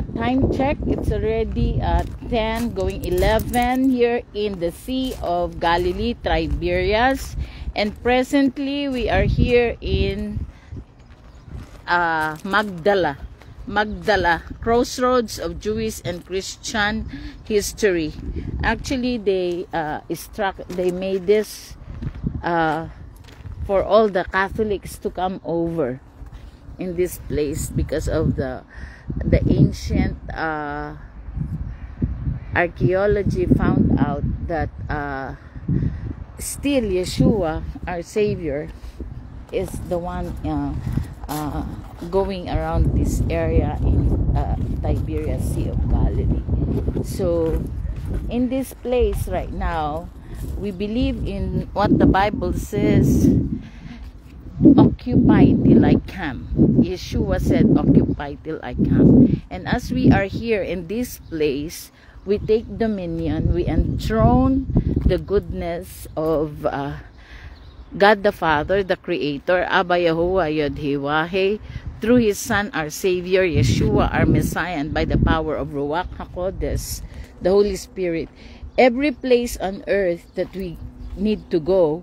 time check, it's already 10 going 11 here in the Sea of Galilee, Tiberias, and presently we are here in Magdala, crossroads of Jewish and Christian history. Actually, they made this for all the Catholics to come over in this place because of the ancient archaeology found out that still Yeshua, our Savior, is the one going around this area in Tiberias, Sea of Galilee. So in this place right now, we believe in what the Bible says, occupy till I come. Yeshua said, occupy till I come. And as we are here in this place, we take dominion, we enthrone the goodness of God the Father, the Creator, Abba Yahuwah Yod-Heh-Wah-Heh, through His Son, our Savior, Yeshua, our Messiah, and by the power of Ruach HaKodesh, the Holy Spirit. Every place on earth that we need to go,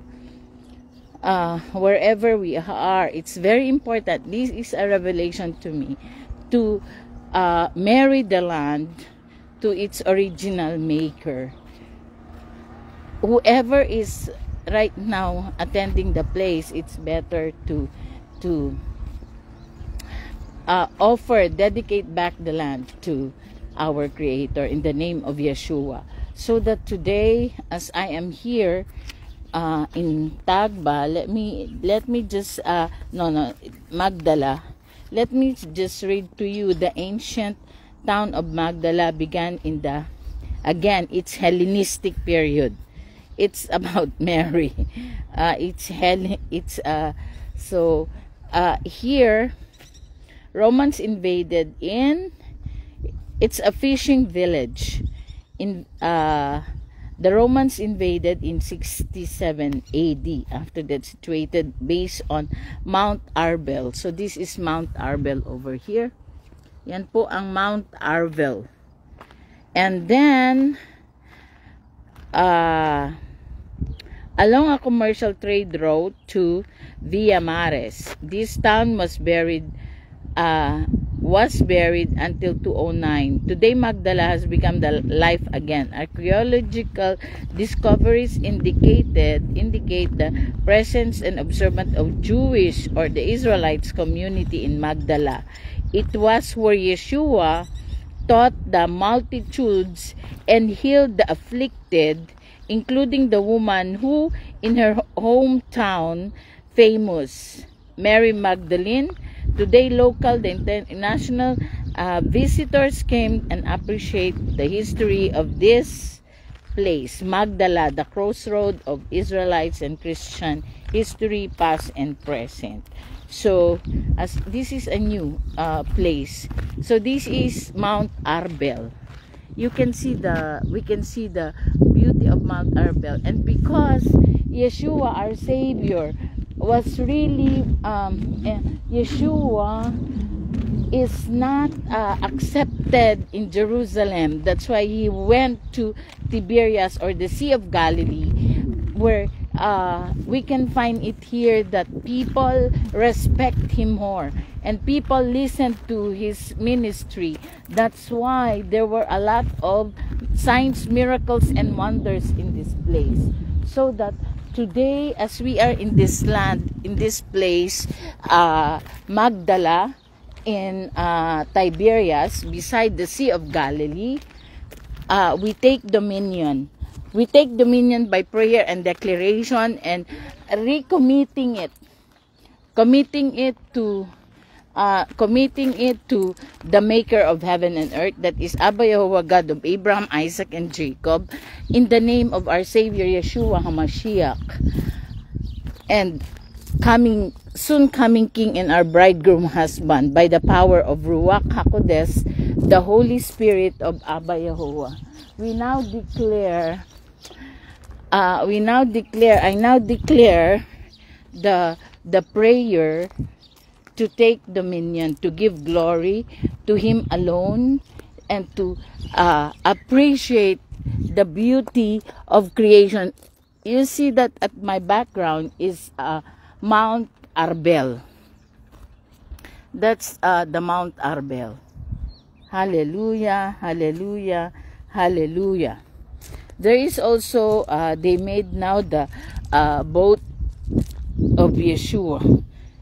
wherever we are, it's very important. This is a revelation to me, to marry the land to its original maker. Whoever is right now attending the place, it's better to dedicate back the land to our Creator in the name of Yeshua. So that today, as I am here in Tagba, let me just Magdala. Let me just read to you. The ancient town of Magdala began in it's Hellenistic period. It's about Mary. Here Romans invaded it's a fishing village. The Romans invaded in 67 AD. After that, situated based on Mount Arbel. So this is Mount Arbel over here. Yan po ang Mount Arbel. And then along a commercial trade route to Via Maris, this town was buried until 209. Today, Magdala has become the life again. Archaeological discoveries indicate the presence and observance of Jewish or the Israelites community in Magdala. It was where Yeshua taught the multitudes and healed the afflicted, including the woman who in her hometown famous, Mary Magdalene. Today, local, the international visitors came and appreciate the history of this place, Magdala, the crossroad of Israelites and Christian history, past and present. So, as this is a new place. So this is Mount Arbel. We can see the beauty of Mount Arbel, and because Yeshua, our Savior, was really Yeshua is not accepted in Jerusalem. That's why he went to Tiberias or the Sea of Galilee, where we can find it here that people respect him more and people listen to his ministry. That's why there were a lot of signs, miracles, and wonders in this place. So that today, as we are in this land, in this place, Magdala, in Tiberias, beside the Sea of Galilee, we take dominion. We take dominion by prayer and declaration and recommitting it, committing it to the Maker of heaven and earth, that is Abba Yahuwah, God of Abraham, Isaac, and Jacob, in the name of our Savior Yeshua HaMashiach, and soon coming King and our bridegroom husband, by the power of Ruach HaKodesh, the Holy Spirit of Abba Yahuwah. I now declare the prayer to take dominion, to give glory to Him alone, and to appreciate the beauty of creation. You see that at my background is Mount Arbel. That's the Mount Arbel. Hallelujah, hallelujah, hallelujah. There is also, they made now the boat of Yeshua.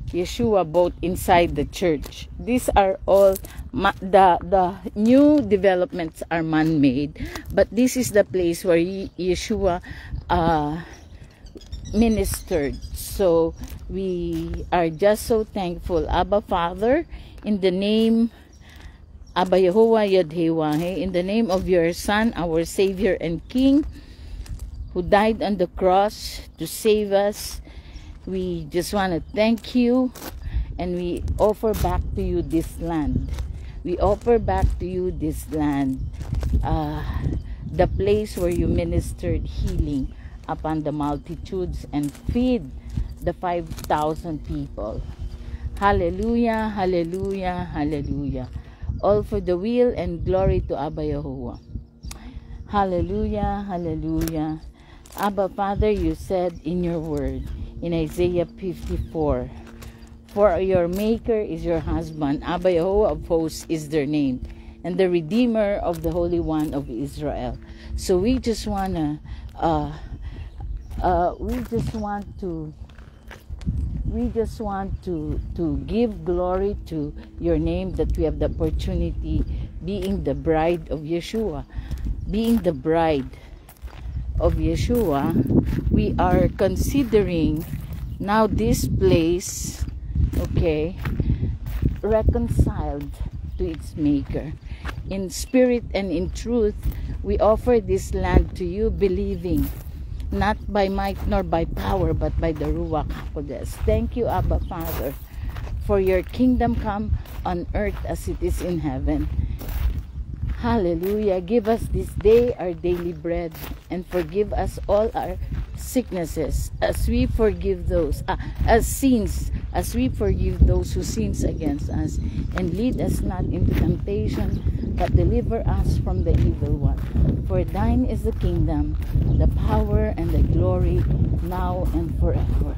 Yeshua boat inside the church. These are all, the new developments are man-made. But this is the place where Yeshua ministered. So we are just so thankful. Abba Father, in the name Abba Yehovah Yadhewahe, in the name of your Son, our Savior and King, who died on the cross to save us, we just want to thank you, and we offer back to you this land. We offer back to you this land, the place where you ministered healing upon the multitudes and feed the 5,000 people. Hallelujah, hallelujah, hallelujah. All for the will and glory to Abba Yehovah. Hallelujah, hallelujah. Abba Father, you said in your word, in Isaiah 54, for your maker is your husband, Abba Yehovah of hosts is their name, and the Redeemer of the Holy One of Israel. So we just wanna, we just want to give glory to your name, that we have the opportunity being the bride of Yeshua. Being the bride of Yeshua, we are considering now this place, okay, reconciled to its maker. In spirit and in truth, we offer this land to you, believing not by might nor by power, but by the Ruach HaKodesh. Thank you, Abba Father, for your kingdom come on earth as it is in heaven. Hallelujah. Give us this day our daily bread, and forgive us all our sicknesses, as we forgive those, as we forgive those who sins against us. And lead us not into temptation, but deliver us from the evil one. For thine is the kingdom, the power, and the glory, now and forever.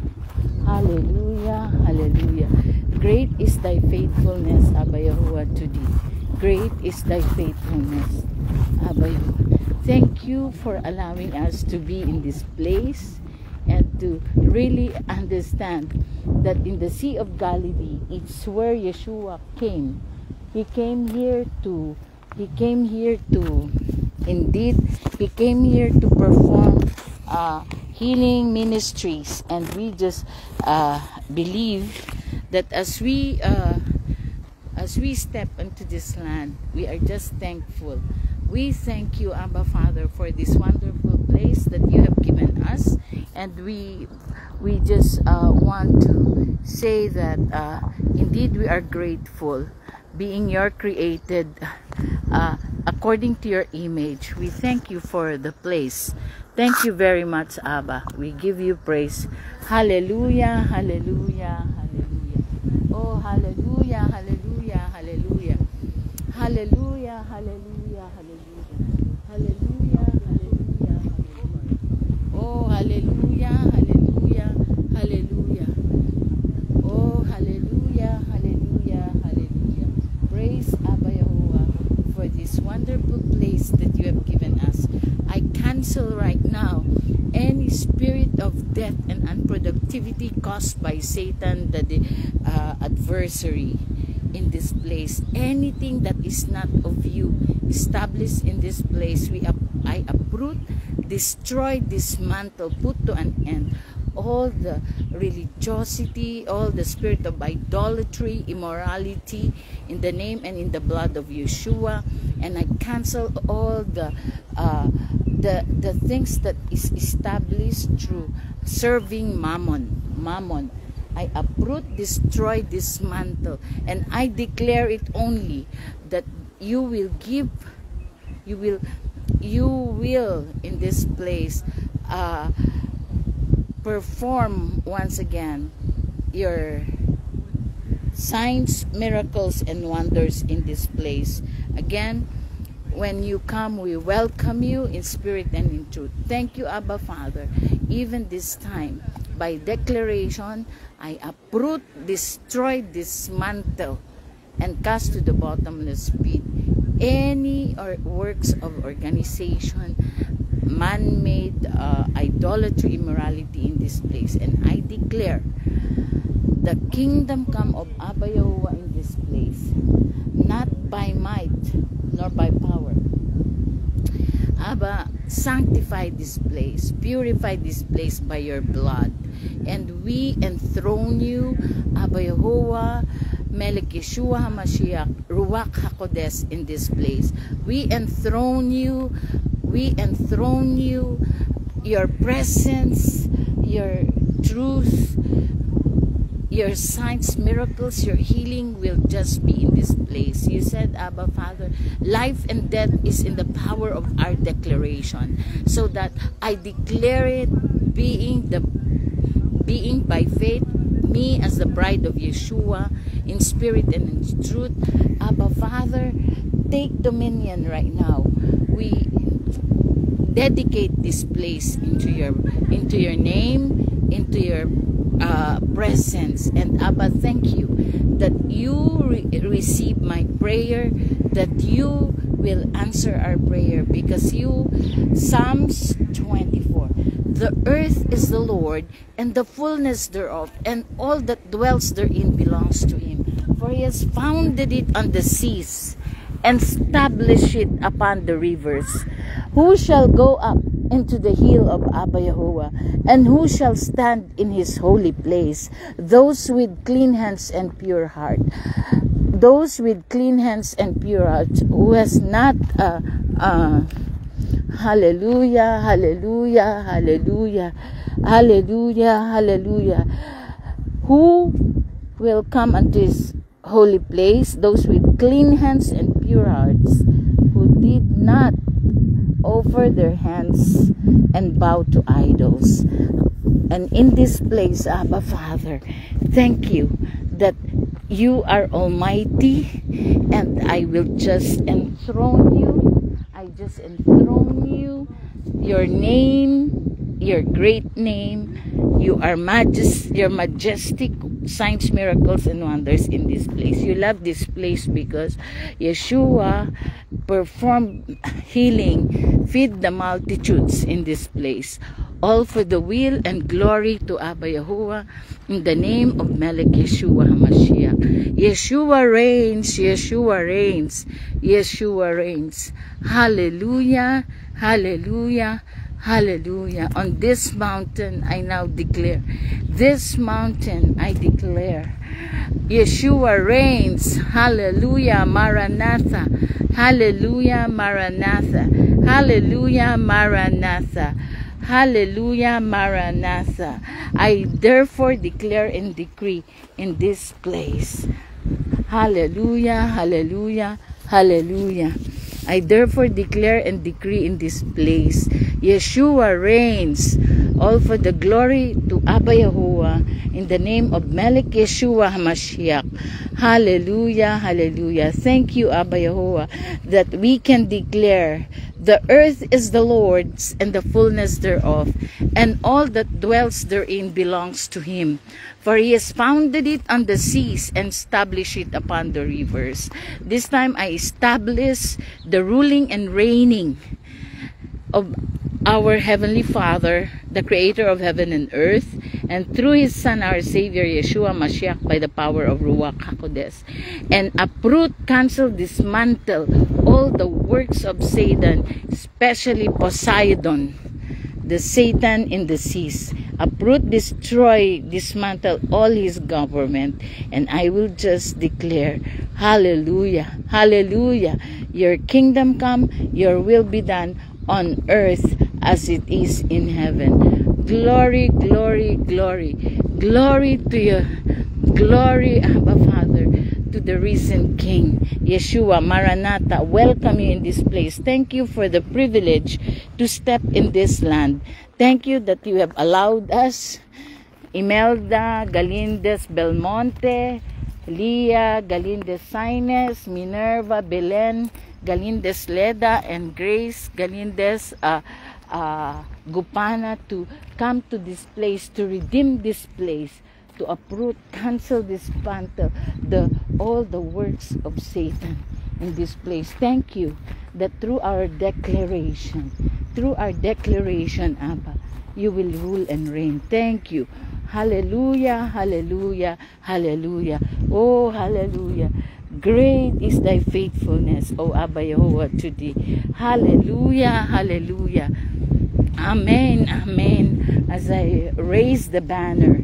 Hallelujah, hallelujah. Great is thy faithfulness, Abba Yehovah, to thee. Great is thy faithfulness, Abba Yehovah. Thank you for allowing us to be in this place, and to really understand that in the Sea of Galilee, it's where Yeshua came. He came here to perform healing ministries. And we just believe that as we step into this land, we are just thankful. We thank you, Abba Father, for this wonderful place that you have given us. And we just want to say that indeed we are grateful, being your created according to your image. We thank you for the place. Thank you very much, Abba. We give you praise. Hallelujah, hallelujah, hallelujah. Oh, hallelujah, hallelujah, hallelujah. Hallelujah, hallelujah, hallelujah. Hallelujah, hallelujah, hallelujah. Oh, hallelujah, hallelujah, hallelujah. Oh, hallelujah, hallelujah, hallelujah. Praise Abba Yehovah for this wonderful place that you have given us. I cancel right now any spirit of death and unproductivity caused by Satan, the adversary in this place. Anything that is not of you established in this place, I uproot, destroy, dismantle, put to an end all the religiosity, all the spirit of idolatry, immorality, in the name and in the blood of Yeshua. And I cancel all the things that is established through serving mammon. I uproot, destroy, dismantle, and I declare it only that you will in this place perform once again your signs, miracles, and wonders in this place. Again, when you come, we welcome you in spirit and in truth. Thank you, Abba Father. Even this time, by declaration, I uproot, destroy, dismantle, and cast to the bottomless pit any works of organization, man-made, idolatry, immorality in this place. And I declare the kingdom come of Abba Yahuwah in this place, not by might nor by power. Abba, sanctify this place, purify this place by your blood, and we enthrone you, Abba Yahuwah, Melech Yeshua HaMashiach, Ruach HaKodesh in this place. We enthrone you, your presence, your truth, your signs, miracles, your healing will just be in this place. You said, Abba Father, life and death is in the power of our declaration. So that I declare it being by faith, me as the bride of Yeshua, in spirit and in truth. Abba Father, take dominion right now. We dedicate this place into your name, into your presence. And Abba, thank you that you receive my prayer, that you will answer our prayer, because you, Psalms 24, the earth is the Lord and the fullness thereof, and all that dwells therein belongs to him. For he has founded it on the seas and established it upon the rivers. Who shall go up into the hill of Abba Yahuwah, and who shall stand in his holy place? Those with clean hands and pure heart. Those with clean hands and pure heart, who has not hallelujah, hallelujah, hallelujah, hallelujah, hallelujah. Who will come unto his holy place? Those with clean hands and pure hearts, who did not offer their hands and bow to idols. And in this place, Abba Father, thank you that you are almighty, and I will just enthrone you. I just enthrone you, your name, your great name. You are your majestic signs, miracles, and wonders in this place. You love this place because Yeshua performed healing, feed the multitudes in this place. All for the will and glory to Abba Yahuwah, in the name of Melech Yeshua HaMashiach. Yeshua reigns, Yeshua reigns, Yeshua reigns. Hallelujah, hallelujah, hallelujah. On this mountain I now declare, this mountain I declare, Yeshua reigns. Hallelujah, Maranatha. Hallelujah, Maranatha. Hallelujah, Maranatha. Hallelujah, Maranatha. I therefore declare and decree in this place. Hallelujah, hallelujah, hallelujah. I therefore declare and decree in this place, Yeshua reigns. All for the glory to Abba Yahuwah, in the name of Melech Yeshua HaMashiach. Hallelujah, hallelujah. Thank you, Abba Yahuwah, that we can declare, the earth is the Lord's and the fullness thereof, and all that dwells therein belongs to him. For he has founded it on the seas and established it upon the rivers. This time I establish the ruling and reigning of our Heavenly Father, the Creator of heaven and earth, and through His Son, our Savior, Yeshua Mashiach, by the power of Ruach HaKodesh, and uproot, cancel, dismantle all the works of Satan, especially Poseidon, the Satan in the seas. Uproot, destroy, dismantle all his government, and I will just declare, hallelujah, hallelujah. Your kingdom come, your will be done on earth as it is in heaven. Glory, glory, glory. Glory to you. Glory, Abba Father, to the risen King, Yeshua, Maranatha. Welcome you in this place. Thank you for the privilege to step in this land. Thank you that you have allowed us, Imelda, Galindez, Belmonte, Leah Galindez Saines, Minerva Belen Galindez Leda, and Grace Galindez Gupana to come to this place, to redeem this place, to uproot, cancel, dismantle all the works of Satan in this place. Thank you that through our declaration, Abba, you will rule and reign. Thank you. Hallelujah, hallelujah, hallelujah. Oh, hallelujah. Great is thy faithfulness, O Abba Yehovah, today. Hallelujah, hallelujah. Amen, amen. As I raise the banner,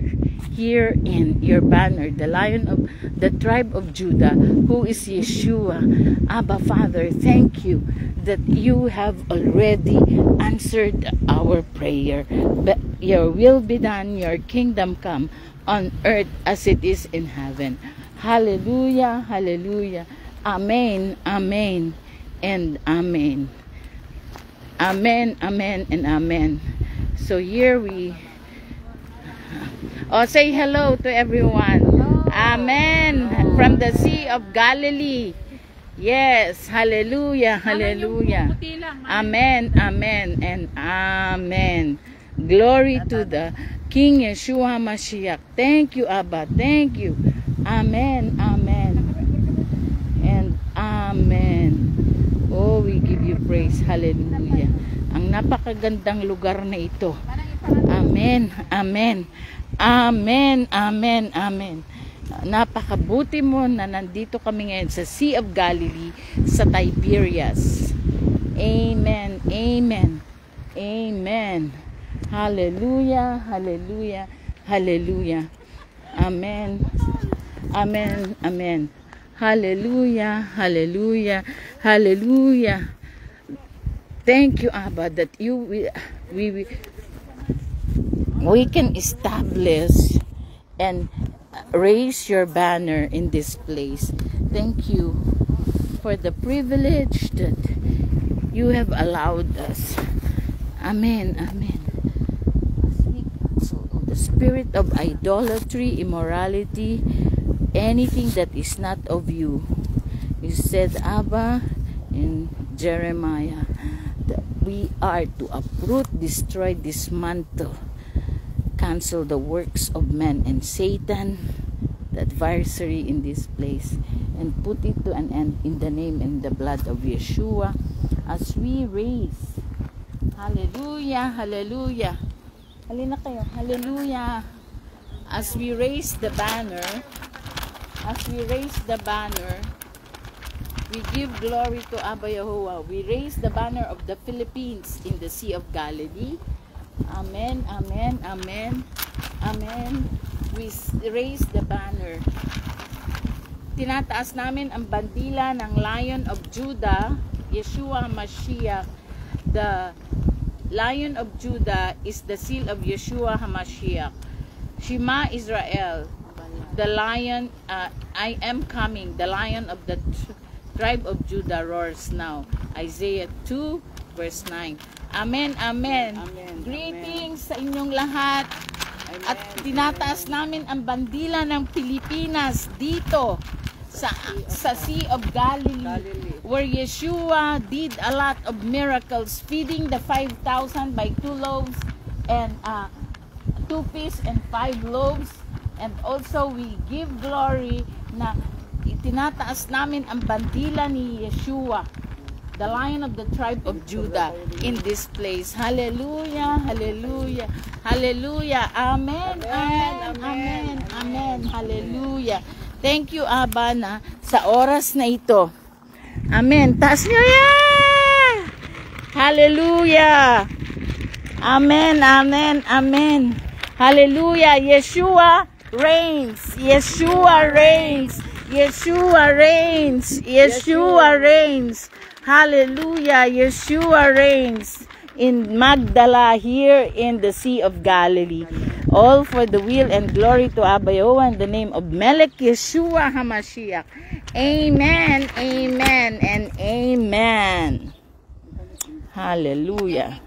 here in your banner, the Lion of the tribe of Judah, who is Yeshua. Abba, Father, thank you that you have already answered our prayer. But your will be done, your kingdom come on earth as it is in heaven. Hallelujah, hallelujah. Amen, amen, and amen. Amen, amen, and amen. So here we say hello to everyone. Hello. Amen. Hello. From the Sea of Galilee. Yes. Hallelujah. Hallelujah. Amen. Amen. And amen. Glory to the King Yeshua Mashiach. Thank you, Abba. Thank you. Amen. Amen. And amen. Oh, we give you praise. Hallelujah. Ang napakagandang lugar na ito. Amen. Amen. Amen, amen, amen. Napakabuti mo na nandito kami ngayon sa Sea of Galilee, sa Tiberias. Amen, amen, amen. Hallelujah, hallelujah, hallelujah. Amen, amen, amen. Hallelujah, hallelujah, hallelujah. Thank you, Abba, that we can establish and raise your banner in this place. Thank you for the privilege that you have allowed us. Amen, amen. So the spirit of idolatry, immorality, anything that is not of you, you said, Abba, in Jeremiah, that we are to uproot, destroy, dismantle, cancel the works of man and Satan, the adversary in this place, and put it to an end in the name and the blood of Yeshua, as we raise. Hallelujah, hallelujah. Halina kayo, hallelujah. As we raise the banner, we give glory to Abba Yehovah. We raise the banner of the Philippines in the Sea of Galilee. Amen, amen, amen, amen. We raise the banner. Tinataas namin ang bandila ng Lion of Judah, Yeshua Mashiach. The Lion of Judah is the seal of Yeshua HaMashiach. Shema Israel, the Lion, I am coming, the Lion of the tribe of Judah roars now. Isaiah 2 verse 9. Amen, amen. Amen. Greetings sa inyong lahat. Amen. At tinataas namin ang bandila ng Pilipinas dito sa Sea of Galilee, where Yeshua did a lot of miracles, feeding the 5,000 by 2 loaves and 2 fish and 5 loaves. And also we give glory na itinataas namin ang bandila ni Yeshua, the Lion of the tribe of Judah, in this place. Hallelujah, hallelujah, hallelujah. Amen, amen, amen, amen, hallelujah. Thank you, Abba, na sa oras na ito. Amen. Taas nyo yan! Hallelujah. Amen, amen, amen. Hallelujah. Yeshua reigns. Yeshua reigns. Yeshua reigns. Yeshua reigns. Hallelujah. Yeshua reigns in Magdala, here in the Sea of Galilee. All for the will and glory to Abba Yehovah in the name of Melech Yeshua HaMashiach. Amen, amen, and amen. Hallelujah.